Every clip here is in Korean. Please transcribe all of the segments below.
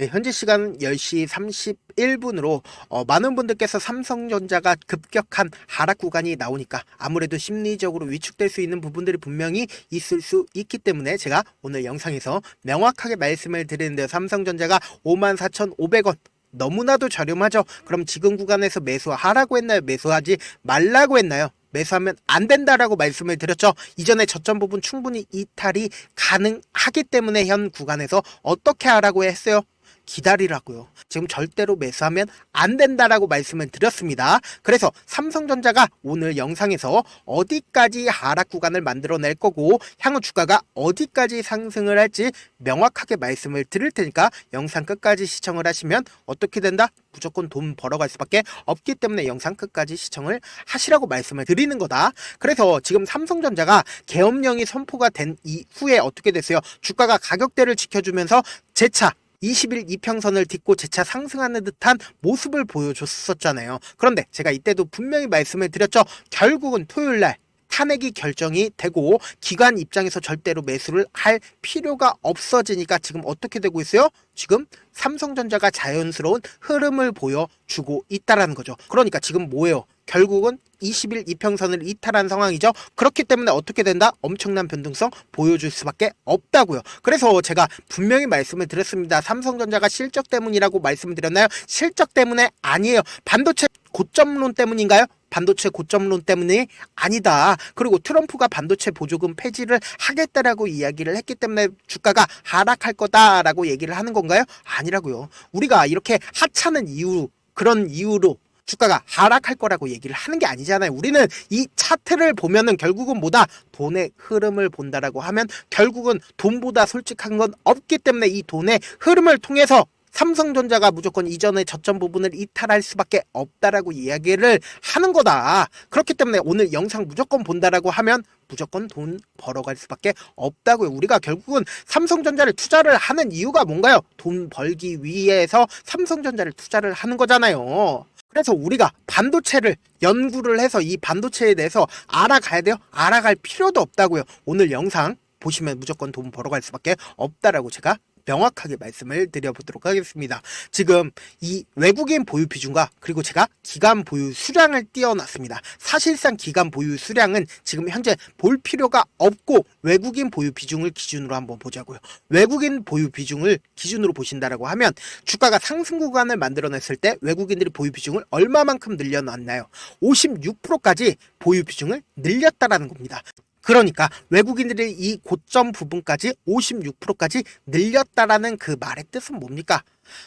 네, 현재 시간 10시 31분으로 많은 분들께서 삼성전자가 급격한 하락 구간이 나오니까 아무래도 심리적으로 위축될 수 있는 부분들이 분명히 있을 수 있기 때문에 제가 오늘 영상에서 명확하게 말씀을 드리는데요. 삼성전자가 54,500원 너무나도 저렴하죠. 그럼 지금 구간에서 매수하라고 했나요? 매수하지 말라고 했나요? 매수하면 안 된다라고 말씀을 드렸죠. 이전에 저점 부분 충분히 이탈이 가능하기 때문에 현 구간에서 어떻게 하라고 했어요? 기다리라고요. 지금 절대로 매수하면 안 된다라고 말씀을 드렸습니다. 그래서 삼성전자가 오늘 영상에서 어디까지 하락 구간을 만들어낼 거고 향후 주가가 어디까지 상승을 할지 명확하게 말씀을 드릴 테니까 영상 끝까지 시청을 하시면 어떻게 된다? 무조건 돈 벌어갈 수밖에 없기 때문에 영상 끝까지 시청을 하시라고 말씀을 드리는 거다. 그래서 지금 삼성전자가 계엄령이 선포가 된 이후에 어떻게 됐어요? 주가가 가격대를 지켜주면서 재차 20일 이평선을 딛고 재차 상승하는 듯한 모습을 보여줬었잖아요. 그런데 제가 이때도 분명히 말씀을 드렸죠. 결국은 토요일날 탄핵이 결정이 되고 기관 입장에서 절대로 매수를 할 필요가 없어지니까 지금 어떻게 되고 있어요? 지금 삼성전자가 자연스러운 흐름을 보여주고 있다라는 거죠. 그러니까 지금 뭐예요? 결국은 20일 이평선을 이탈한 상황이죠. 그렇기 때문에 어떻게 된다? 엄청난 변동성 보여줄 수밖에 없다고요. 그래서 제가 분명히 말씀을 드렸습니다. 삼성전자가 실적 때문이라고 말씀을 드렸나요? 실적 때문에 아니에요. 반도체 고점론 때문인가요? 반도체 고점론 때문이 아니다. 그리고 트럼프가 반도체 보조금 폐지를 하겠다라고 이야기를 했기 때문에 주가가 하락할 거다라고 얘기를 하는 건가요? 아니라고요. 우리가 이렇게 하찮은 이유, 그런 이유로 주가가 하락할 거라고 얘기를 하는 게 아니잖아요. 우리는 이 차트를 보면은 결국은 뭐다? 돈의 흐름을 본다라고 하면 결국은 돈보다 솔직한 건 없기 때문에 이 돈의 흐름을 통해서 삼성전자가 무조건 이전의 저점 부분을 이탈할 수밖에 없다라고 이야기를 하는 거다. 그렇기 때문에 오늘 영상 무조건 본다라고 하면 무조건 돈 벌어갈 수밖에 없다고요. 우리가 결국은 삼성전자를 투자를 하는 이유가 뭔가요? 돈 벌기 위해서 삼성전자를 투자를 하는 거잖아요. 그래서 우리가 반도체를 연구를 해서 이 반도체에 대해서 알아가야 돼요? 알아갈 필요도 없다고요. 오늘 영상 보시면 무조건 돈 벌어갈 수밖에 없다라고 제가 명확하게 말씀을 드려보도록 하겠습니다. 지금 이 외국인 보유 비중과 그리고 제가 기간 보유 수량을 띄워놨습니다. 사실상 기간 보유 수량은 지금 현재 볼 필요가 없고 외국인 보유 비중을 기준으로 한번 보자고요. 외국인 보유 비중을 기준으로 보신다라고 하면 주가가 상승 구간을 만들어냈을 때 외국인들이 보유 비중을 얼마만큼 늘려놨나요? 56%까지 보유 비중을 늘렸다라는 겁니다. 그러니까 외국인들이 이 고점 부분까지 56%까지 늘렸다라는 그 말의 뜻은 뭡니까?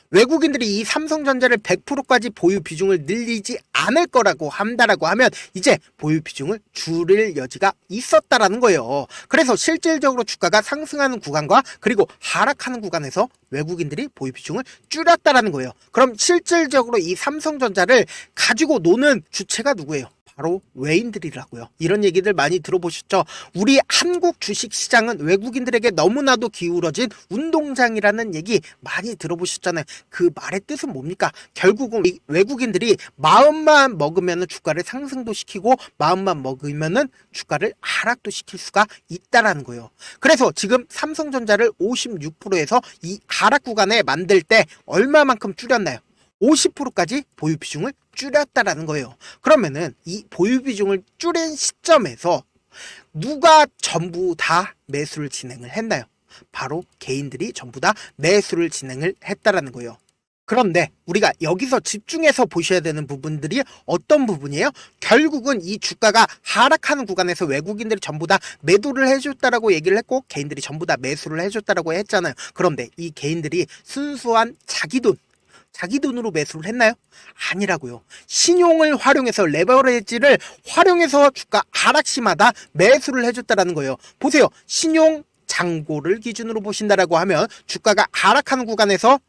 외국인들이 이 삼성전자를 100%까지 보유 비중을 늘리지 않을 거라고 한다라고 하면 이제 보유 비중을 줄일 여지가 있었다라는 거예요. 그래서 실질적으로 주가가 상승하는 구간과 그리고 하락하는 구간에서 외국인들이 보유 비중을 줄였다라는 거예요. 그럼 실질적으로 이 삼성전자를 가지고 노는 주체가 누구예요? 바로 외인들이라고요. 이런 얘기들 많이 들어보셨죠? 우리 한국 주식시장은 외국인들에게 너무나도 기울어진 운동장이라는 얘기 많이 들어보셨잖아요. 그 말의 뜻은 뭡니까? 결국은 외국인들이 마음만 먹으면 주가를 상승도 시키고 마음만 먹으면 주가를 하락도 시킬 수가 있다라는 거예요. 그래서 지금 삼성전자를 56%에서 이 하락 구간에 만들 때 얼마만큼 줄였나요? 50%까지 보유 비중을 줄였다라는 거예요. 그러면은 이 보유 비중을 줄인 시점에서 누가 전부 다 매수를 진행을 했나요? 바로 개인들이 전부 다 매수를 진행을 했다라는 거예요. 그런데 우리가 여기서 집중해서 보셔야 되는 부분들이 어떤 부분이에요? 결국은 이 주가가 하락하는 구간에서 외국인들이 전부 다 매도를 해줬다라고 얘기를 했고 개인들이 전부 다 매수를 해줬다라고 했잖아요. 그런데 이 개인들이 순수한 자기 돈으로 매수를 했나요? 아니라고요. 신용을 활용해서 레버리지를 활용해서 주가 하락시마다 매수를 해줬다라는 거예요. 보세요. 신용 잔고를 기준으로 보신다라고 하면 주가가 하락하는 구간에서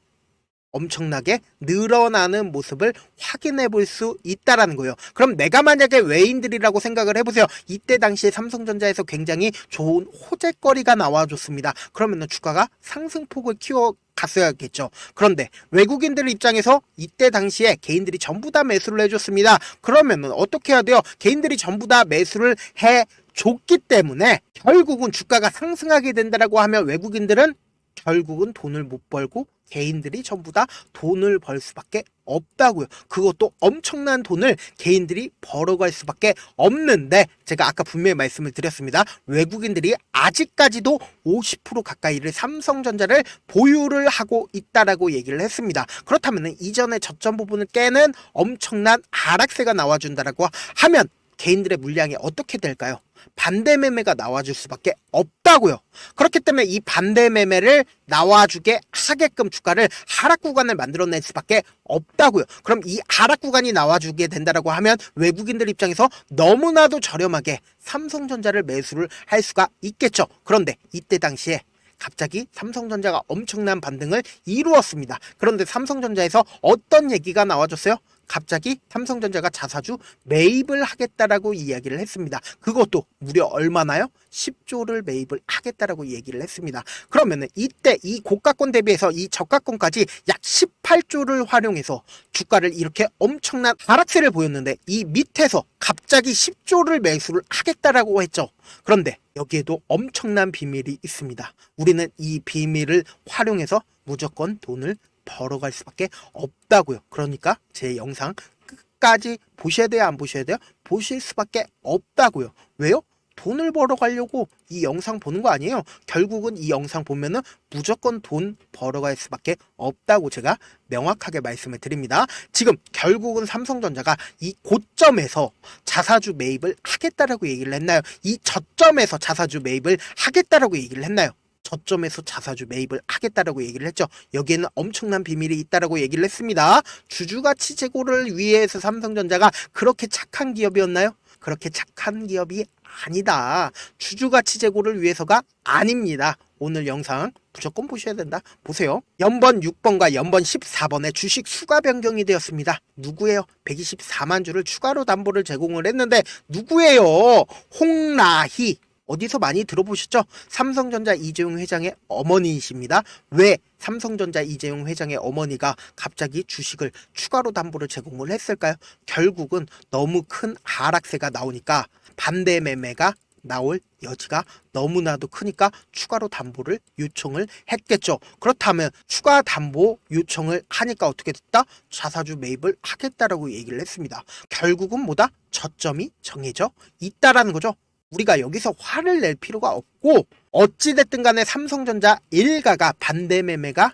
엄청나게 늘어나는 모습을 확인해 볼 수 있다라는 거예요. 그럼 내가 만약에 외인들이라고 생각을 해보세요. 이때 당시에 삼성전자에서 굉장히 좋은 호재거리가 나와줬습니다. 그러면 주가가 상승폭을 키워갔어야겠죠. 그런데 외국인들 입장에서 이때 당시에 개인들이 전부 다 매수를 해줬습니다. 그러면 어떻게 해야 돼요? 개인들이 전부 다 매수를 해 줬기 때문에 결국은 주가가 상승하게 된다라고 하면 외국인들은 결국은 돈을 못 벌고 개인들이 전부 다 돈을 벌 수밖에 없다고요. 그것도 엄청난 돈을 개인들이 벌어갈 수밖에 없는데, 제가 아까 분명히 말씀을 드렸습니다. 외국인들이 아직까지도 50% 가까이를 삼성전자를 보유를 하고 있다라고 얘기를 했습니다. 그렇다면 이전에 저점 부분을 깨는 엄청난 하락세가 나와준다라고 하면 개인들의 물량이 어떻게 될까요? 반대 매매가 나와줄 수밖에 없다고요. 그렇기 때문에 이 반대 매매를 나와주게 하게끔 주가를 하락 구간을 만들어낼 수밖에 없다고요. 그럼 이 하락 구간이 나와주게 된다라고 하면 외국인들 입장에서 너무나도 저렴하게 삼성전자를 매수를 할 수가 있겠죠. 그런데 이때 당시에 갑자기 삼성전자가 엄청난 반등을 이루었습니다. 그런데 삼성전자에서 어떤 얘기가 나와줬어요? 갑자기 삼성전자가 자사주 매입을 하겠다라고 이야기를 했습니다. 그것도 무려 얼마나요? 10조를 매입을 하겠다라고 얘기를 했습니다. 그러면은 이때 이 고가권 대비해서 이 저가권까지 약 18조를 활용해서 주가를 이렇게 엄청난 하락세를 보였는데, 이 밑에서 갑자기 10조를 매수를 하겠다라고 했죠. 그런데 여기에도 엄청난 비밀이 있습니다. 우리는 이 비밀을 활용해서 무조건 돈을 벌어갈 수밖에 없다고요. 그러니까 제 영상 끝까지 보셔야 돼요? 안 보셔야 돼요? 보실 수밖에 없다고요. 왜요? 돈을 벌어가려고 이 영상 보는 거 아니에요. 결국은 이 영상 보면은 무조건 돈 벌어갈 수밖에 없다고 제가 명확하게 말씀을 드립니다. 지금 결국은 삼성전자가 이 고점에서 자사주 매입을 하겠다라고 얘기를 했나요? 이 저점에서 자사주 매입을 하겠다라고 얘기를 했나요? 저점에서 자사주 매입을 하겠다라고 얘기를 했죠. 여기에는 엄청난 비밀이 있다라고 얘기를 했습니다. 주주가치 제고를 위해서 삼성전자가 그렇게 착한 기업이었나요? 그렇게 착한 기업이 아니다. 주주가치 제고를 위해서가 아닙니다. 오늘 영상 무조건 보셔야 된다. 보세요. 연번 6번과 연번 14번에 주식 수가 변경이 되었습니다. 누구예요? 124만 주를 추가로 담보를 제공을 했는데 누구예요? 홍라희. 어디서 많이 들어보셨죠? 삼성전자 이재용 회장의 어머니이십니다. 왜 삼성전자 이재용 회장의 어머니가 갑자기 주식을 추가로 담보를 제공을 했을까요? 결국은 너무 큰 하락세가 나오니까 반대 매매가 나올 여지가 너무나도 크니까 추가로 담보를 요청을 했겠죠. 그렇다면 추가 담보 요청을 하니까 어떻게 됐다? 자사주 매입을 하겠다라고 얘기를 했습니다. 결국은 뭐다? 저점이 정해져 있다라는 거죠. 우리가 여기서 화를 낼 필요가 없고, 어찌됐든 간에 삼성전자 일가가 반대 매매가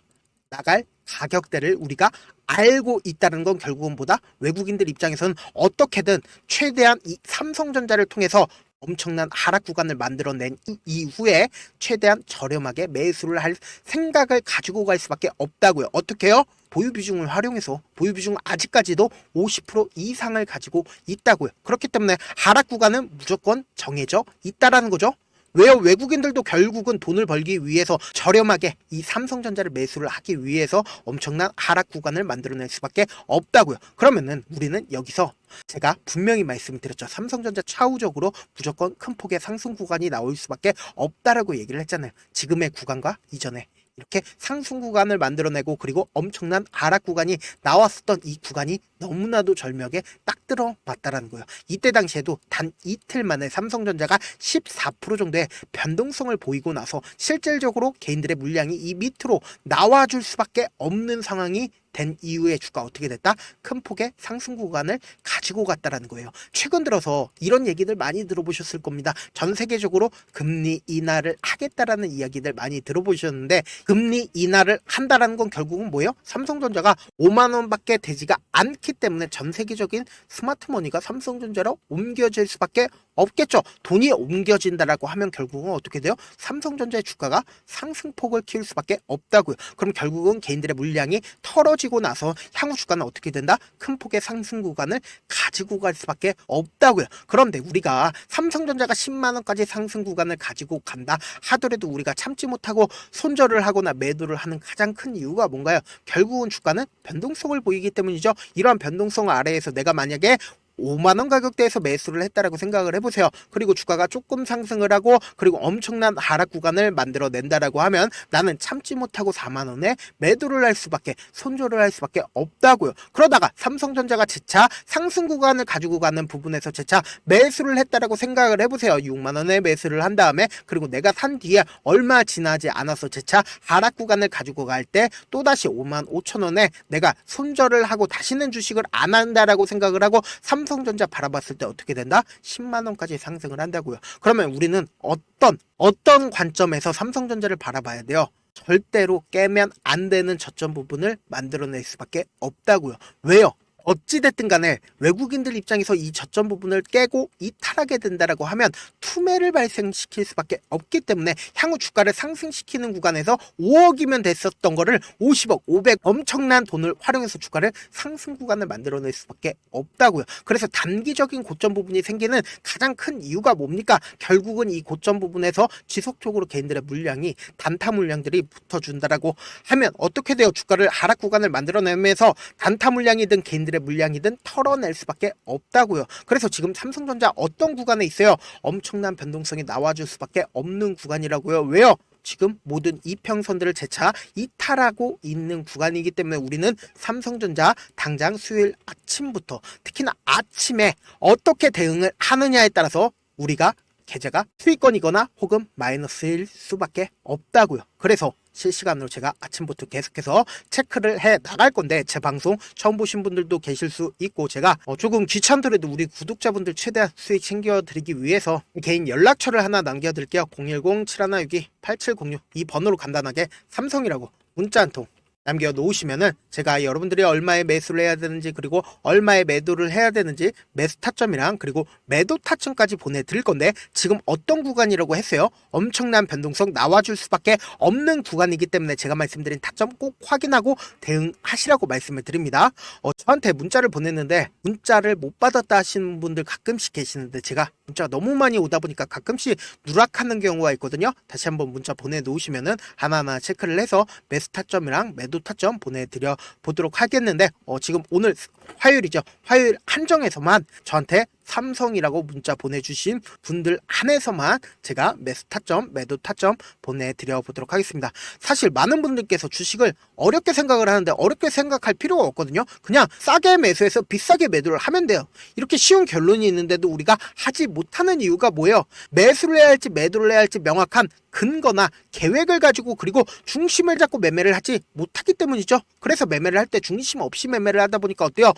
나갈 가격대를 우리가 알고 있다는 건 결국은 보다 외국인들 입장에서는 어떻게든 최대한 이 삼성전자를 통해서 엄청난 하락 구간을 만들어낸 이후에 최대한 저렴하게 매수를 할 생각을 가지고 갈 수밖에 없다고요. 어떻게 해요? 보유 비중을 활용해서 보유 비중 아직까지도 50% 이상을 가지고 있다고요. 그렇기 때문에 하락 구간은 무조건 정해져 있다라는 거죠. 왜요? 외국인들도 결국은 돈을 벌기 위해서 저렴하게 이 삼성전자를 매수를 하기 위해서 엄청난 하락 구간을 만들어낼 수밖에 없다고요. 그러면은 우리는 여기서 제가 분명히 말씀드렸죠. 삼성전자 차후적으로 무조건 큰 폭의 상승 구간이 나올 수밖에 없다라고 얘기를 했잖아요. 지금의 구간과 이전에 이렇게 상승 구간을 만들어내고, 그리고 엄청난 하락 구간이 나왔었던 이 구간이 너무나도 절묘하게 딱 들어맞다라는 거예요. 이때 당시에도 단 이틀 만에 삼성전자가 14% 정도의 변동성을 보이고 나서 실질적으로 개인들의 물량이 이 밑으로 나와줄 수밖에 없는 상황이 된 이후에 주가 어떻게 됐다? 큰 폭의 상승 구간을 가지고 갔다라는 거예요. 최근 들어서 이런 얘기들 많이 들어보셨을 겁니다. 전 세계적으로 금리 인하를 하겠다라는 이야기들 많이 들어보셨는데, 금리 인하를 한다라는 건 결국은 뭐예요? 삼성전자가 5만 원밖에 되지가 않기 때문에 전 세계적인 스마트머니가 삼성전자로 옮겨질 수밖에 없겠죠. 돈이 옮겨진다라고 하면 결국은 어떻게 돼요? 삼성전자의 주가가 상승폭을 키울 수밖에 없다고요. 그럼 결국은 개인들의 물량이 털어지고 나서 향후 주가는 어떻게 된다? 큰 폭의 상승 구간을 가지고 갈 수밖에 없다고요. 그런데 우리가 삼성전자가 10만 원까지 상승 구간을 가지고 간다 하더라도 우리가 참지 못하고 손절을 하거나 매도를 하는 가장 큰 이유가 뭔가요? 결국은 주가는 변동성을 보이기 때문이죠. 이러한 변동성 아래에서 내가 만약에 5만원 가격대에서 매수를 했다라고 생각을 해보세요. 그리고 주가가 조금 상승을 하고 그리고 엄청난 하락 구간을 만들어낸다라고 하면 나는 참지 못하고 4만원에 매도를 할 수밖에, 손절을 할 수밖에 없다고요. 그러다가 삼성전자가 재차 상승 구간을 가지고 가는 부분에서 재차 매수를 했다라고 생각을 해보세요. 6만원에 매수를 한 다음에 그리고 내가 산 뒤에 얼마 지나지 않아서 재차 하락 구간을 가지고 갈 때 또다시 5만 5천원에 내가 손절을 하고 다시는 주식을 안 한다라고 생각을 하고 삼성전자 바라봤을 때 어떻게 된다? 10만원까지 상승을 한다고요. 그러면 우리는 어떤 관점에서 삼성전자를 바라봐야 돼요? 절대로 깨면 안 되는 저점 부분을 만들어낼 수밖에 없다고요. 왜요? 어찌됐든 간에 외국인들 입장에서 이 저점 부분을 깨고 이탈하게 된다라고 하면 투매를 발생시킬 수밖에 없기 때문에 향후 주가를 상승시키는 구간에서 5억이면 됐었던 거를 50억, 500 엄청난 돈을 활용해서 주가를 상승 구간을 만들어낼 수밖에 없다고요. 그래서 단기적인 고점 부분이 생기는 가장 큰 이유가 뭡니까? 결국은 이 고점 부분에서 지속적으로 개인들의 물량이 단타 물량들이 붙어준다라고 하면 어떻게 돼요? 주가를 하락 구간을 만들어내면서 단타 물량이든 개인들의 물량이든 털어낼 수밖에 없다고요. 그래서 지금 삼성전자 어떤 구간에 있어요? 엄청난 변동성이 나와줄 수밖에 없는 구간이라고요. 왜요? 지금 모든 이평선들을 재차 이탈하고 있는 구간이기 때문에 우리는 삼성전자 당장 수요일 아침부터 특히나 아침에 어떻게 대응을 하느냐에 따라서 우리가 계좌가 수익권이거나 혹은 마이너스일 수밖에 없다고요. 그래서 실시간으로 제가 아침부터 계속해서 체크를 해 나갈 건데 제 방송 처음 보신 분들도 계실 수 있고 제가 조금 귀찮더라도 우리 구독자분들 최대한 수익 챙겨드리기 위해서 개인 연락처를 하나 남겨드릴게요. 010-7162-8706 이 번호로 간단하게 삼성이라고 문자 한 통 남겨놓으시면은 제가 여러분들이 얼마에 매수를 해야 되는지 그리고 얼마에 매도를 해야 되는지 매수 타점이랑 그리고 매도 타점까지 보내드릴 건데 지금 어떤 구간이라고 했어요? 엄청난 변동성 나와줄 수밖에 없는 구간이기 때문에 제가 말씀드린 타점 꼭 확인하고 대응하시라고 말씀을 드립니다. 저한테 문자를 보냈는데 문자를 못 받았다 하시는 분들 가끔씩 계시는데 제가 문자가 너무 많이 오다 보니까 가끔씩 누락하는 경우가 있거든요. 다시 한번 문자 보내놓으시면은 하나하나 체크를 해서 매수 타점이랑 매도 타점 보내드려 보도록 하겠는데 지금 오늘 화요일이죠. 화요일 한정에서만 저한테 삼성이라고 문자 보내주신 분들 한해서만 제가 매수 타점, 매도 타점 보내드려 보도록 하겠습니다. 사실 많은 분들께서 주식을 어렵게 생각을 하는데 어렵게 생각할 필요가 없거든요. 그냥 싸게 매수해서 비싸게 매도를 하면 돼요. 이렇게 쉬운 결론이 있는데도 우리가 하지 못하는 이유가 뭐예요? 매수를 해야 할지 매도를 해야 할지 명확한 근거나 계획을 가지고 그리고 중심을 잡고 매매를 하지 못하기 때문이죠. 그래서 매매를 할 때 중심 없이 매매를 하다 보니까 어때요?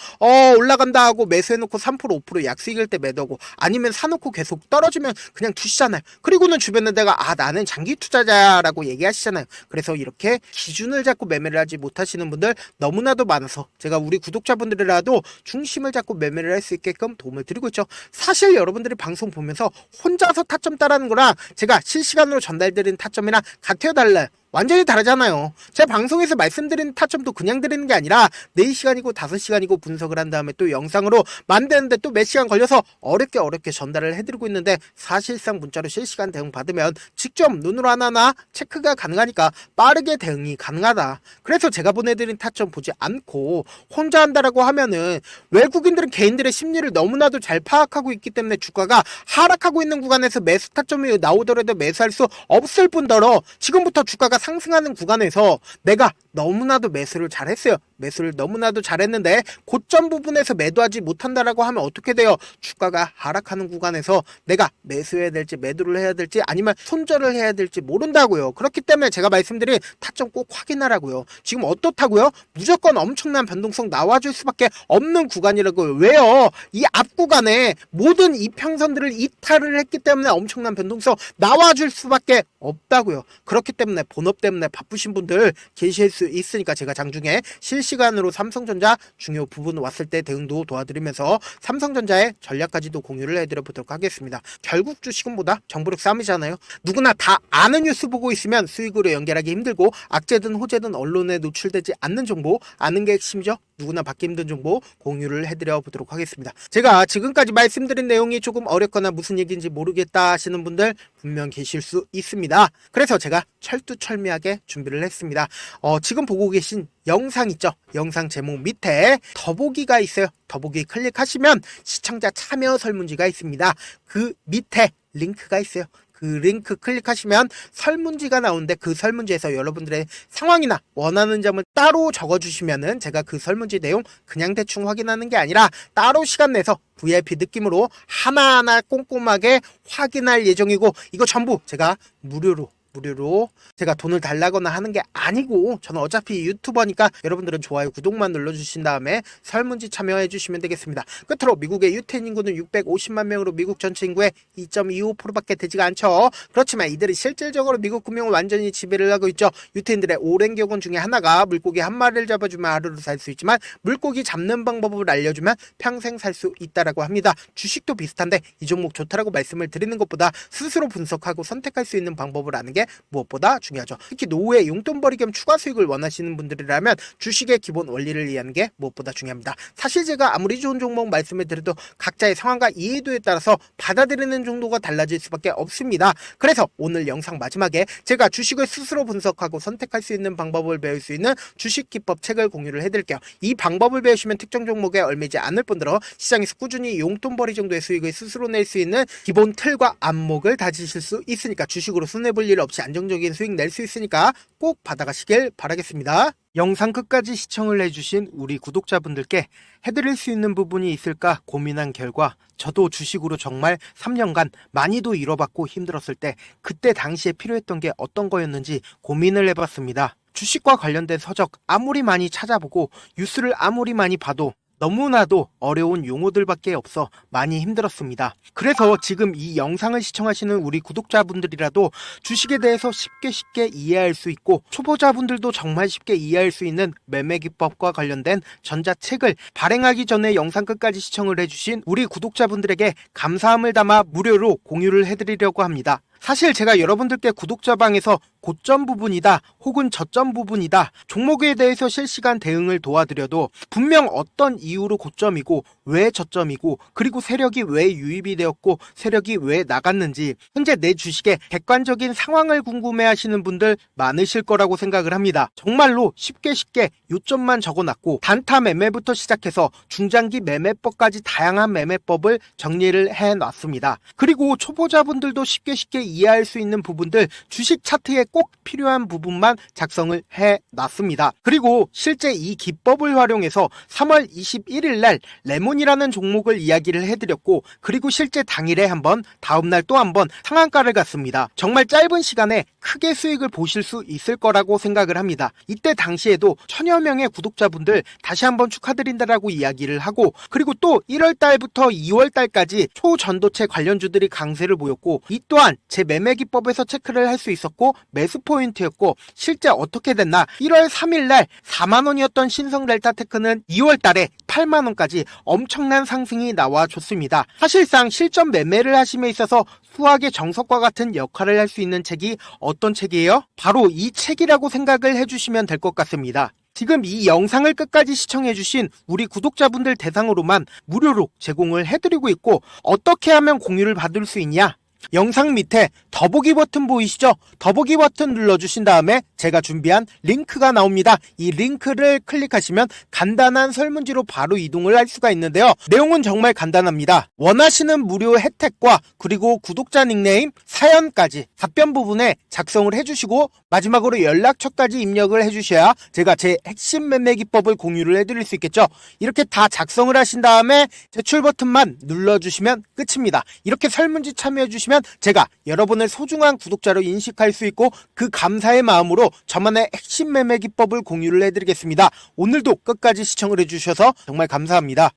올라간다 하고 매수해놓고 3% 5% 약수익일 때 매도하고 아니면 사놓고 계속 떨어지면 그냥 두시잖아요. 그리고는 주변에 내가 나는 장기 투자자라고 얘기하시잖아요. 그래서 이렇게 기준을 잡고 매매를 하지 못하시는 분들 너무나도 많아서 제가 우리 구독자분들이라도 중심을 잡고 매매를 할 수 있게끔 도움을 드리고 있죠. 사실 여러분들이 방송 보면서 혼자서 타점 따라는 거랑 제가 실시간으로 전달드리는 타점이랑 같아요, 달라요? 완전히 다르잖아요. 제 방송에서 말씀드리는 타점도 그냥 드리는 게 아니라 4시간이고 5시간이고 분석을 한 다음에 또 영상으로 만드는데 또 몇 시간 걸려서 어렵게 전달을 해드리고 있는데 사실상 문자로 실시간 대응 받으면 직접 눈으로 하나하나 체크가 가능하니까 빠르게 대응이 가능하다. 그래서 제가 보내드린 타점 보지 않고 혼자 한다라고 하면은 외국인들은 개인들의 심리를 너무나도 잘 파악하고 있기 때문에 주가가 하락하고 있는 구간에서 매수 타점이 나오더라도 매수할 수 없을 뿐더러 지금부터 주가가 상승하는 구간에서 내가 너무나도 매수를 잘했어요. 매수를 너무나도 잘했는데 고점 부분에서 매도하지 못한다라고 하면 어떻게 돼요? 주가가 하락하는 구간에서 내가 매수해야 될지 매도를 해야 될지 아니면 손절을 해야 될지 모른다고요. 그렇기 때문에 제가 말씀드린 타점 꼭 확인하라고요. 지금 어떻다고요? 무조건 엄청난 변동성 나와줄 수밖에 없는 구간이라고요. 왜요? 이 앞 구간에 모든 이평선들을 이탈을 했기 때문에 엄청난 변동성 나와줄 수밖에 없다고요. 그렇기 때문에 본업 때문에 바쁘신 분들 계실 수 있으니까 제가 장중에 실시간으로 삼성전자 중요 부분 왔을 때 대응도 도와드리면서 삼성전자의 전략까지도 공유를 해드려 보도록 하겠습니다. 결국 주식은 뭐다? 정보력 싸움이잖아요. 누구나 다 아는 뉴스 보고 있으면 수익으로 연결하기 힘들고 악재든 호재든 언론에 노출되지 않는 정보 아는 게 핵심이죠. 누구나 받기 힘든 정보 공유를 해드려 보도록 하겠습니다. 제가 지금까지 말씀드린 내용이 조금 어렵거나 무슨 얘기인지 모르겠다 하시는 분들 분명 계실 수 있습니다. 그래서 제가 철두철미하게 준비를 했습니다. 지금 지금 보고 계신 영상 있죠? 영상 제목 밑에 더보기가 있어요. 더보기 클릭하시면 시청자 참여 설문지가 있습니다. 그 밑에 링크가 있어요. 그 링크 클릭하시면 설문지가 나오는데 그 설문지에서 여러분들의 상황이나 원하는 점을 따로 적어주시면은 제가 그 설문지 내용 그냥 대충 확인하는 게 아니라 따로 시간 내서 VIP 느낌으로 하나하나 꼼꼼하게 확인할 예정이고, 이거 전부 제가 무료로 제가 돈을 달라거나 하는 게 아니고, 저는 어차피 유튜버니까 여러분들은 좋아요 구독만 눌러주신 다음에 설문지 참여해 주시면 되겠습니다. 끝으로 미국의 유태인 인구는 650만 명으로 미국 전체 인구의 2.25%밖에 되지가 않죠. 그렇지만 이들이 실질적으로 미국 금융을 완전히 지배를 하고 있죠. 유태인들의 오랜 격언 중에 하나가 물고기 한 마리를 잡아주면 하루를 살 수 있지만 물고기 잡는 방법을 알려주면 평생 살 수 있다라고 합니다. 주식도 비슷한데 이 종목 좋다라고 말씀을 드리는 것보다 스스로 분석하고 선택할 수 있는 방법을 아는 게 무엇보다 중요하죠. 특히 노후에 용돈벌이 겸 추가 수익을 원하시는 분들이라면 주식의 기본 원리를 이해하는 게 무엇보다 중요합니다. 사실 제가 아무리 좋은 종목 말씀을 드려도 각자의 상황과 이해도에 따라서 받아들이는 정도가 달라질 수밖에 없습니다. 그래서 오늘 영상 마지막에 제가 주식을 스스로 분석하고 선택할 수 있는 방법을 배울 수 있는 주식 기법 책을 공유를 해드릴게요. 이 방법을 배우시면 특정 종목에 얽매이지 않을 뿐더러 시장에서 꾸준히 용돈벌이 정도의 수익을 스스로 낼 수 있는 기본 틀과 안목을 다지실 수 있으니까, 주식으로 손해볼 일 없이 안정적인 수익 낼 수 있으니까 꼭 받아가시길 바라겠습니다. 영상 끝까지 시청을 해주신 우리 구독자분들께 해드릴 수 있는 부분이 있을까 고민한 결과, 저도 주식으로 정말 3년간 많이도 잃어봤고 힘들었을 때 그때 당시에 필요했던 게 어떤 거였는지 고민을 해봤습니다. 주식과 관련된 서적 아무리 많이 찾아보고 뉴스를 아무리 많이 봐도 너무나도 어려운 용어들밖에 없어 많이 힘들었습니다. 그래서 지금 이 영상을 시청하시는 우리 구독자분들이라도 주식에 대해서 쉽게 이해할 수 있고, 초보자분들도 정말 쉽게 이해할 수 있는 매매 기법과 관련된 전자책을 발행하기 전에 영상 끝까지 시청을 해주신 우리 구독자분들에게 감사함을 담아 무료로 공유를 해드리려고 합니다. 사실 제가 여러분들께 구독자방에서 고점 부분이다 혹은 저점 부분이다 종목에 대해서 실시간 대응을 도와드려도 분명 어떤 이유로 고점이고 왜 저점이고, 그리고 세력이 왜 유입이 되었고 세력이 왜 나갔는지 현재 내 주식의 객관적인 상황을 궁금해하시는 분들 많으실 거라고 생각을 합니다. 정말로 쉽게 요점만 적어놨고 단타 매매부터 시작해서 중장기 매매법까지 다양한 매매법을 정리를 해놨습니다. 그리고 초보자분들도 쉽게 이해할 수 있는 부분들, 주식 차트에 꼭 필요한 부분만 작성을 해놨습니다. 그리고 실제 이 기법을 활용해서 3월 21일 날 레몬이라는 종목을 이야기를 해드렸고, 그리고 실제 당일에 한번, 다음날 또 한번 상한가를 갔습니다. 정말 짧은 시간에 크게 수익을 보실 수 있을 거라고 생각을 합니다. 이때 당시에도 1000여 명의 구독자분들 다시 한번 축하드린다라고 이야기를 하고, 그리고 또 1월 달부터 2월 달까지 초전도체 관련주들이 강세를 보였고, 이 또한 제 매매 기법에서 체크를 할 수 있었고 매수 포인트였고, 실제 어떻게 됐나, 1월 3일 날 4만원이었던 신성 델타테크는 2월 달에 8만원까지 엄청난 상승이 나와줬습니다. 사실상 실전 매매를 하심에 있어서 수학의 정석과 같은 역할을 할 수 있는 책이 어떤 책이에요? 바로 이 책이라고 생각을 해주시면 될 것 같습니다. 지금 이 영상을 끝까지 시청해주신 우리 구독자분들 대상으로만 무료로 제공을 해드리고 있고, 어떻게 하면 공유를 받을 수 있냐? 영상 밑에 더보기 버튼 보이시죠? 더보기 버튼 눌러주신 다음에 제가 준비한 링크가 나옵니다. 이 링크를 클릭하시면 간단한 설문지로 바로 이동을 할 수가 있는데요. 내용은 정말 간단합니다. 원하시는 무료 혜택과 그리고 구독자 닉네임, 사연까지 답변 부분에 작성을 해주시고 마지막으로 연락처까지 입력을 해주셔야 제가 제 핵심 매매 기법을 공유를 해드릴 수 있겠죠. 이렇게 다 작성을 하신 다음에 제출 버튼만 눌러주시면 끝입니다. 이렇게 설문지 참여해주시면 제가 여러분을 소중한 구독자로 인식할 수 있고, 그 감사의 마음으로 저만의 핵심 매매 기법을 공유를 해드리겠습니다. 오늘도 끝까지 시청을 해주셔서 정말 감사합니다.